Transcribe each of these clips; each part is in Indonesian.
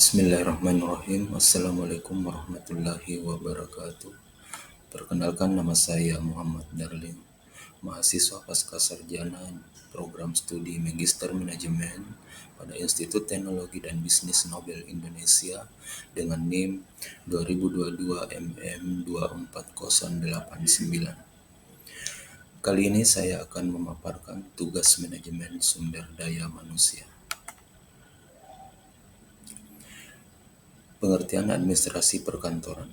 Bismillahirrahmanirrahim. Assalamualaikum warahmatullahi wabarakatuh. Perkenalkan, nama saya Muhammad Darling, mahasiswa pascasarjana program studi Magister Manajemen pada Institut Teknologi dan Bisnis Nobel Indonesia dengan NIM 2022 MM 24089. Kali ini saya akan memaparkan tugas manajemen sumber daya manusia. Pengertian administrasi perkantoran.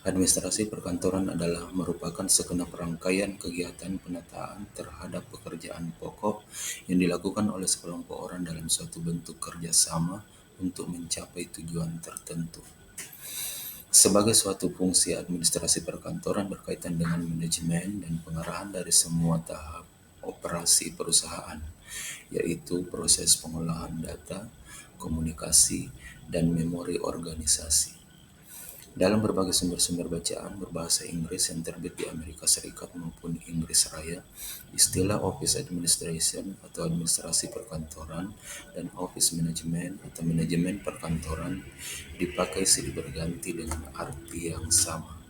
Administrasi perkantoran adalah merupakan segenap rangkaian kegiatan penataan terhadap pekerjaan pokok yang dilakukan oleh sekelompok orang dalam suatu bentuk kerjasama untuk mencapai tujuan tertentu. Sebagai suatu fungsi, administrasi perkantoran berkaitan dengan manajemen dan pengarahan dari semua tahap operasi perusahaan, yaitu proses pengolahan data, komunikasi, dan memori organisasi. Dalam berbagai sumber-sumber bacaan berbahasa Inggris yang terbit di Amerika Serikat maupun Inggris Raya, istilah Office Administration atau administrasi perkantoran dan Office Management atau manajemen perkantoran dipakai silih berganti dengan arti yang sama.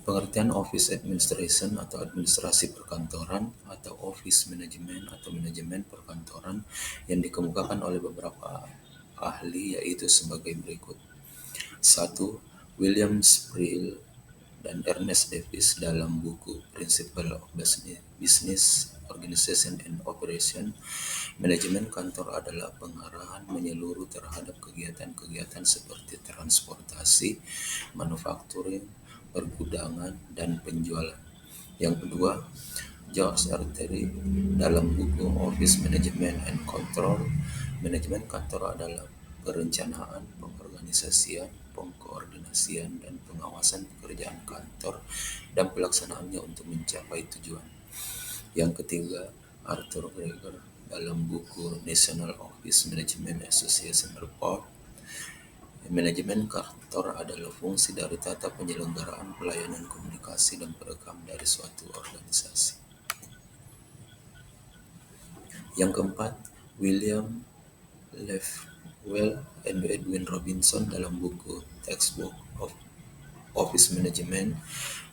Pengertian Office Administration atau administrasi perkantoran atau Office Management atau manajemen perkantoran yang dikemukakan oleh beberapa ahli yaitu sebagai berikut. 1. William Sproul dan Ernest Davis dalam buku Principles of Business Organization and Operation, manajemen kantor adalah pengarahan menyeluruh terhadap kegiatan-kegiatan seperti transportasi, manufacturing, pergudangan, dan penjualan. Yang kedua, George R. Terry dalam buku Office Management and Control, manajemen kantor adalah perencanaan, pengorganisasian, pengkoordinasian, dan pengawasan pekerjaan kantor dan pelaksanaannya untuk mencapai tujuan. Yang ketiga, Arthur Greger dalam buku National Office Management Association Report, manajemen kantor adalah fungsi dari tata penyelenggaraan pelayanan komunikasi dan perekam dari suatu organisasi. Yang keempat, William Leffwell dan Edwin Robinson dalam buku Textbook of Office Management,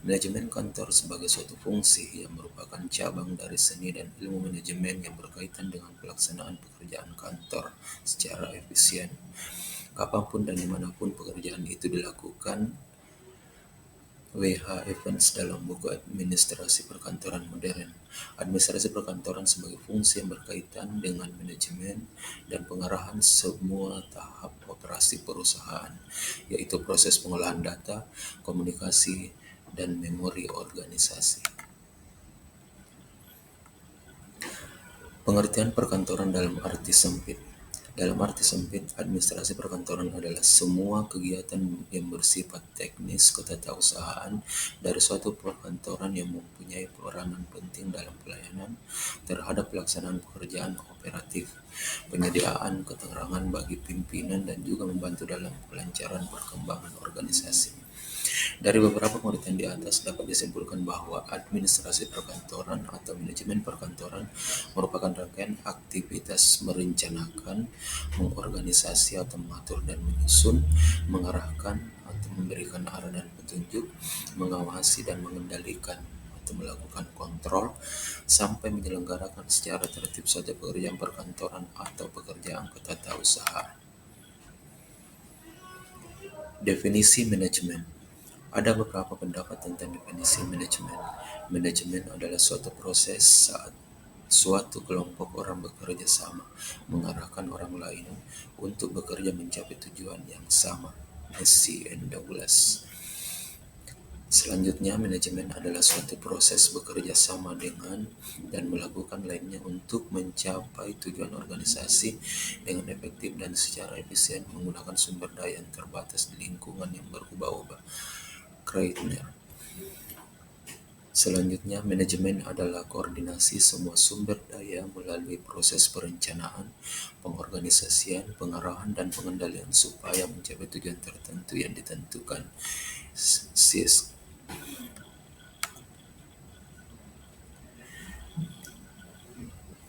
manajemen kantor sebagai suatu fungsi yang merupakan cabang dari seni dan ilmu manajemen yang berkaitan dengan pelaksanaan pekerjaan kantor secara efisien, kapanpun dan dimanapun pekerjaan itu dilakukan. W.H. Evans dalam buku Administrasi Perkantoran Modern, administrasi perkantoran sebagai fungsi yang berkaitan dengan manajemen dan pengarahan semua tahap operasi perusahaan, yaitu proses pengolahan data, komunikasi, dan memori organisasi. Pengertian perkantoran dalam arti sempit. Dalam arti sempit, administrasi perkantoran adalah semua kegiatan yang bersifat teknis ketatausahaan dari suatu perkantoran yang mempunyai peranan penting dalam pelayanan terhadap pelaksanaan pekerjaan operatif, penyediaan keterangan bagi pimpinan, dan juga membantu dalam kelancaran perkembangan organisasi. Dari beberapa pengertian di atas dapat disimpulkan bahwa administrasi perkantoran atau manajemen perkantoran merupakan rangkaian aktivitas merencanakan, mengorganisasi atau mengatur dan menyusun, mengarahkan atau memberikan arah dan petunjuk, mengawasi dan mengendalikan atau melakukan kontrol, sampai menyelenggarakan secara tertib suatu pekerjaan perkantoran atau pekerjaan ketatausahaan. Definisi manajemen. Ada beberapa pendapat tentang definisi manajemen. Manajemen adalah suatu proses saat suatu kelompok orang bekerja sama, mengarahkan orang lain untuk bekerja mencapai tujuan yang sama. Massey and Douglas. Selanjutnya, manajemen adalah suatu proses bekerja sama dengan dan melakukan lainnya untuk mencapai tujuan organisasi dengan efektif dan secara efisien menggunakan sumber daya yang terbatas di lingkungan yang berubah-ubah. Kreitner. Selanjutnya, manajemen adalah koordinasi semua sumber daya melalui proses perencanaan, pengorganisasian, pengarahan, dan pengendalian supaya mencapai tujuan tertentu yang ditentukan. Sisk.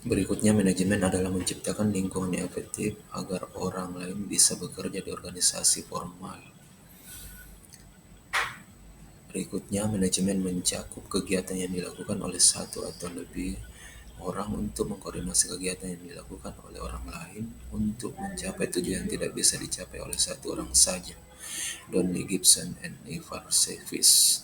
Berikutnya, manajemen adalah menciptakan lingkungan yang efektif agar orang lain bisa bekerja di organisasi formal. Berikutnya, manajemen mencakup kegiatan yang dilakukan oleh satu atau lebih orang untuk mengkoordinasi kegiatan yang dilakukan oleh orang lain untuk mencapai tujuan yang tidak bisa dicapai oleh satu orang saja. Donny Gibson and Ivar Sevis.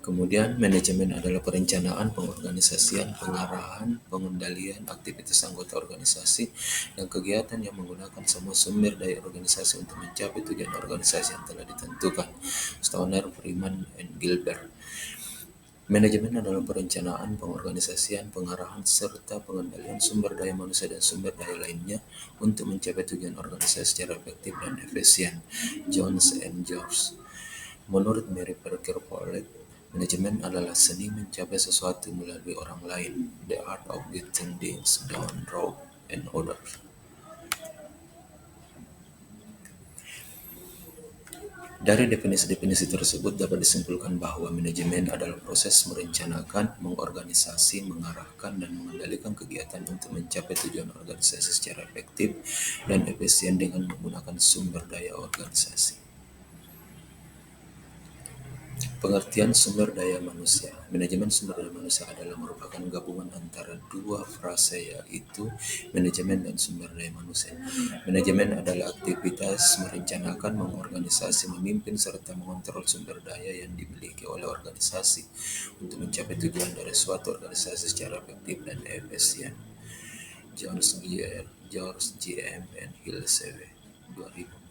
Kemudian, manajemen adalah perencanaan, pengorganisasian, pengarahan, pengendalian aktivitas anggota organisasi, dan kegiatan yang menggunakan semua sumber daya organisasi untuk mencapai tujuan organisasi yang telah ditentukan. Stoner, Freeman, and Gilbert. Manajemen adalah perencanaan, pengorganisasian, pengarahan, serta pengendalian sumber daya manusia dan sumber daya lainnya untuk mencapai tujuan organisasi secara efektif dan efisien. Jones and George. Menurut Mary Parker Follett, manajemen adalah seni mencapai sesuatu melalui orang lain, the art of getting things done, road, and others. Dari definisi-definisi tersebut dapat disimpulkan bahwa manajemen adalah proses merencanakan, mengorganisasi, mengarahkan, dan mengendalikan kegiatan untuk mencapai tujuan organisasi secara efektif dan efisien dengan menggunakan sumber daya organisasi. Pengertian sumber daya manusia. Manajemen sumber daya manusia adalah merupakan gabungan antara dua frase, yaitu manajemen dan sumber daya manusia. Manajemen adalah aktivitas merencanakan, mengorganisasi, memimpin, serta mengontrol sumber daya yang dimiliki oleh organisasi untuk mencapai tujuan dari suatu organisasi secara efektif dan efisien. George G.M. and Hill CV 2000.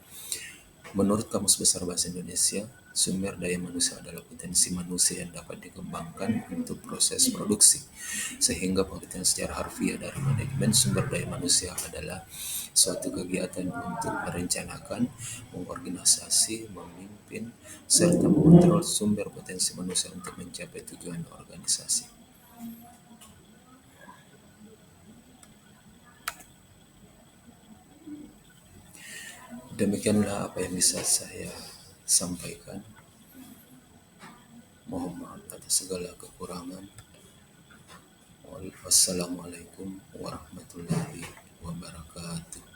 Menurut Kamus Besar Bahasa Indonesia, sumber daya manusia adalah potensi manusia yang dapat dikembangkan untuk proses produksi. Sehingga pengertian secara harfiah dari manajemen sumber daya manusia adalah suatu kegiatan untuk merencanakan, mengorganisasi, memimpin, serta mengontrol sumber potensi manusia untuk mencapai tujuan organisasi. Demikianlah apa yang bisa saya sampaikan. Mohon maaf atas segala kekurangan. Wassalamualaikum warahmatullahi wabarakatuh.